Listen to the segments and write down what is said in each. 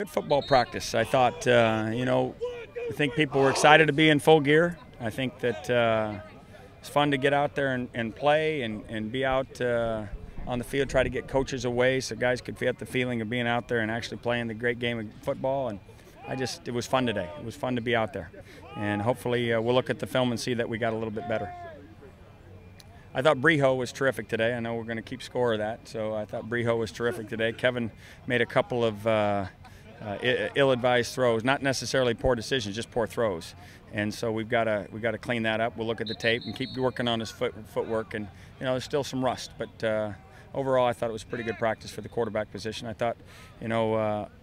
Good football practice. I thought, I think people were excited to be in full gear. I think that it's fun to get out there and play and be out on the field, try to get coaches away so guys could get the feeling of being out there and actually playing the great game of football. And it was fun today. It was fun to be out there. And hopefully we'll look at the film and see that we got a little bit better. I thought Breho was terrific today. I know we're going to keep score of that, so I thought Breho was terrific today. Kevin made a couple of ill-advised throws, not necessarily poor decisions, just poor throws. And so we've got to clean that up. We'll look at the tape and keep working on his footwork. And there's still some rust, but overall I thought it was pretty good practice for the quarterback position. I thought,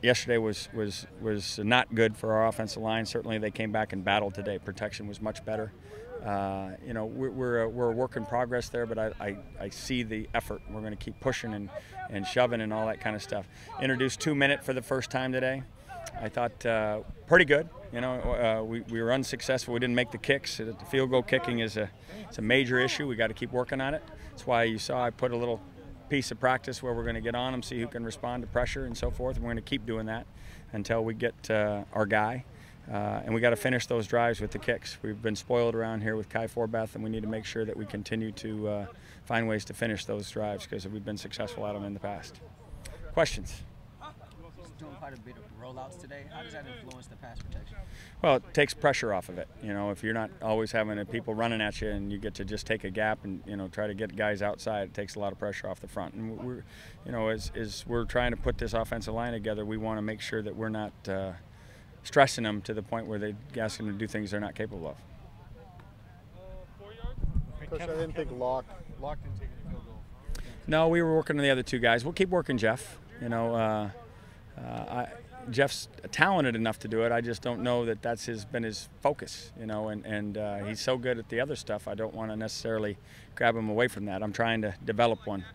yesterday was not good for our offensive line. Certainly they came back and battled today. Protection was much better. We're a work in progress there, but I see the effort. We're going to keep pushing and shoving and all that kind of stuff. Introduced 2-minute for the first time today. I thought pretty good. We were unsuccessful. We didn't make the kicks. The field goal kicking it's a major issue. We got to keep working on it. That's why you saw I put a little piece of practice where we're going to get on them, see who can respond to pressure and so forth. And we're going to keep doing that until we get our guy. And we got to finish those drives with the kicks. We've been spoiled around here with Kai Forbath, and we need to make sure that we continue to find ways to finish those drives because we've been successful at them in the past. Questions? Doing quite a bit of rollouts today. How does that influence the pass protection? Well, it takes pressure off of it. If you're not always having people running at you and you get to just take a gap and try to get guys outside, it takes a lot of pressure off the front. And we're, as we're trying to put this offensive line together, we want to make sure that we're not stressing them to the point where they ask them to do things they're not capable of. Coach, I didn't think Locke didn't take any field goal. No, we were working on the other two guys. We'll keep working Jeff. Jeff's talented enough to do it. I just don't know that that's been his focus, and he's so good at the other stuff. I don't want to necessarily grab him away from that. I'm trying to develop one,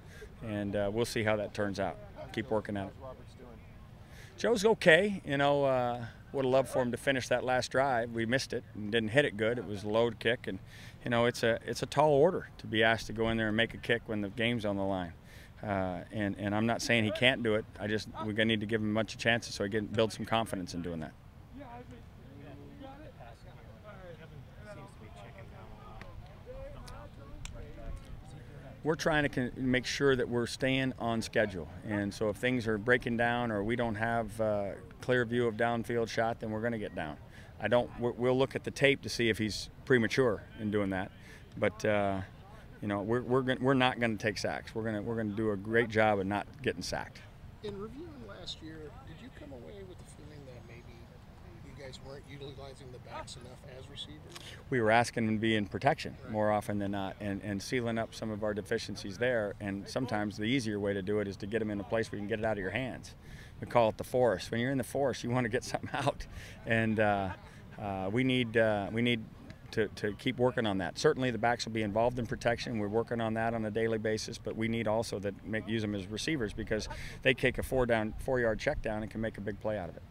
and we'll see how that turns out. Keep working at it. Joe's okay. Would have loved for him to finish that last drive. We missed it and didn't hit it good. It was a load kick, and it's a tall order to be asked to go in there and make a kick when the game's on the line. And I'm not saying he can't do it. We're gonna need to give him a bunch of chances so he can build some confidence in doing that. We're trying to make sure that we're staying on schedule, and so if things are breaking down or we don't have a clear view of downfield shot, then we're going to get down. We'll look at the tape to see if he's premature in doing that, but we're not going to take sacks. We're going to do a great job of not getting sacked. In reviewing last year, did you come away with the feeling that maybe you guys weren't utilizing the backs enough as receivers? We were asking them to be in protection more often than not and sealing up some of our deficiencies there. And sometimes the easier way to do it is to get them in a place where you can get it out of your hands. We call it the forest. When you're in the forest, you want to get something out. And we need to keep working on that. Certainly the backs will be involved in protection. We're working on that on a daily basis, but we need also to use them as receivers because they take a 4-yard check down and can make a big play out of it.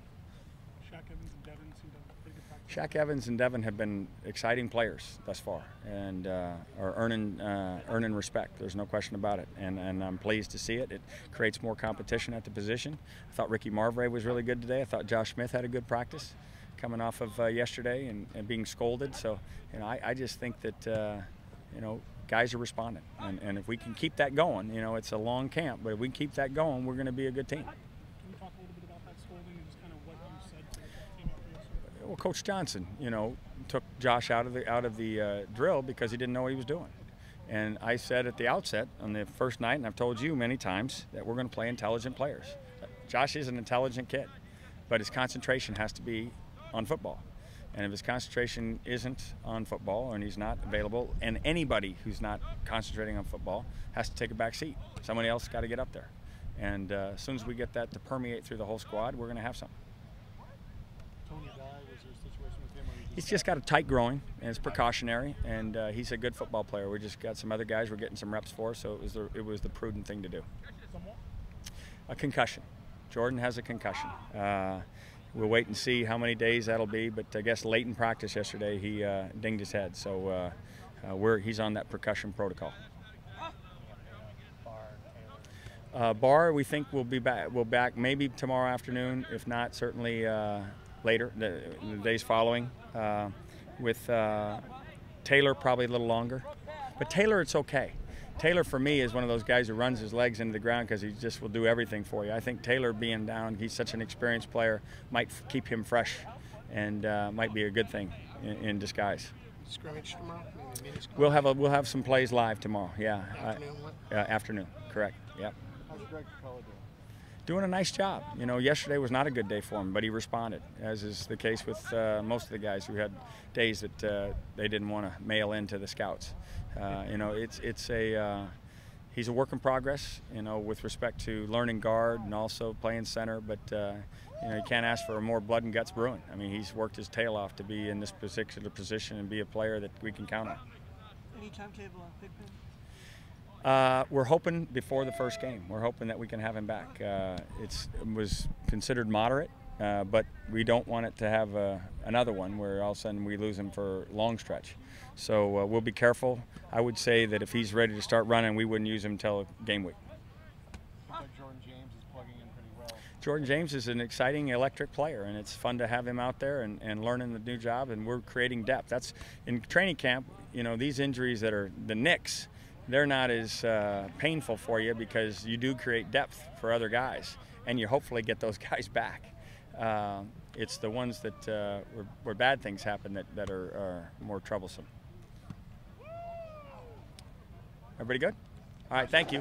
Shaq Evans and Devin have been exciting players thus far and are earning respect. There's no question about it, and I'm pleased to see it. It creates more competition at the position. I thought Ricky Marvray was really good today. I thought Josh Smith had a good practice coming off of yesterday and being scolded. So I just think that guys are responding, and if we can keep that going, it's a long camp, but if we can keep that going, we're going to be a good team. Can you talk a little bit about that scolding and just kind of what you said to the team after yesterday? Well, Coach Johnson, took Josh out of the drill because he didn't know what he was doing. And I said at the outset on the first night, and I've told you many times, that we're going to play intelligent players. Josh is an intelligent kid, but his concentration has to be on football. And if his concentration isn't on football and he's not available, and anybody who's not concentrating on football has to take a back seat. Somebody else got to get up there. And as soon as we get that to permeate through the whole squad, we're going to have something. Tony Dye, was there a situation with him? He's just got a tight groin, and it's precautionary, and he's a good football player. We just got some other guys we're getting some reps for, so it was the prudent thing to do. A concussion. Jordan has a concussion. We'll wait and see how many days that'll be, but I guess late in practice yesterday he dinged his head, so he's on that percussion protocol. Barr, we think we'll be back. We'll back maybe tomorrow afternoon, if not, certainly later, the days following. With Taylor, probably a little longer. But Taylor, it's okay. Taylor, for me, is one of those guys who runs his legs into the ground because he just will do everything for you. I think Taylor being down, he's such an experienced player, might keep him fresh, and might be a good thing in disguise. Scrimmage tomorrow? We'll have some plays live tomorrow. Yeah. Afternoon, what? Afternoon. Correct. Yep. How's Greg Capella doing? Doing a nice job. You know, yesterday was not a good day for him, but he responded, as is the case with most of the guys who had days that they didn't want to mail into the scouts. You know, he's a work in progress, you know, with respect to learning guard and also playing center, but you know, you can't ask for more blood and guts brewing. I mean, he's worked his tail off to be in this particular position and be a player that we can count on. Any timetable on Pickman? We're hoping before the first game. We're hoping that we can have him back. It was considered moderate, but we don't want it to have another one where all of a sudden we lose him for a long stretch. So we'll be careful. I would say that if he's ready to start running, we wouldn't use him until game week. Looks like Jordan James is plugging in pretty well. Jordan James is an exciting electric player, and it's fun to have him out there and learning the new job, and we're creating depth. That's in training camp. You know, these injuries that are the nicks, they're not as painful for you because you do create depth for other guys, and you hopefully get those guys back. It's the ones that where bad things happen that are more troublesome. Everybody good? All right, thank you.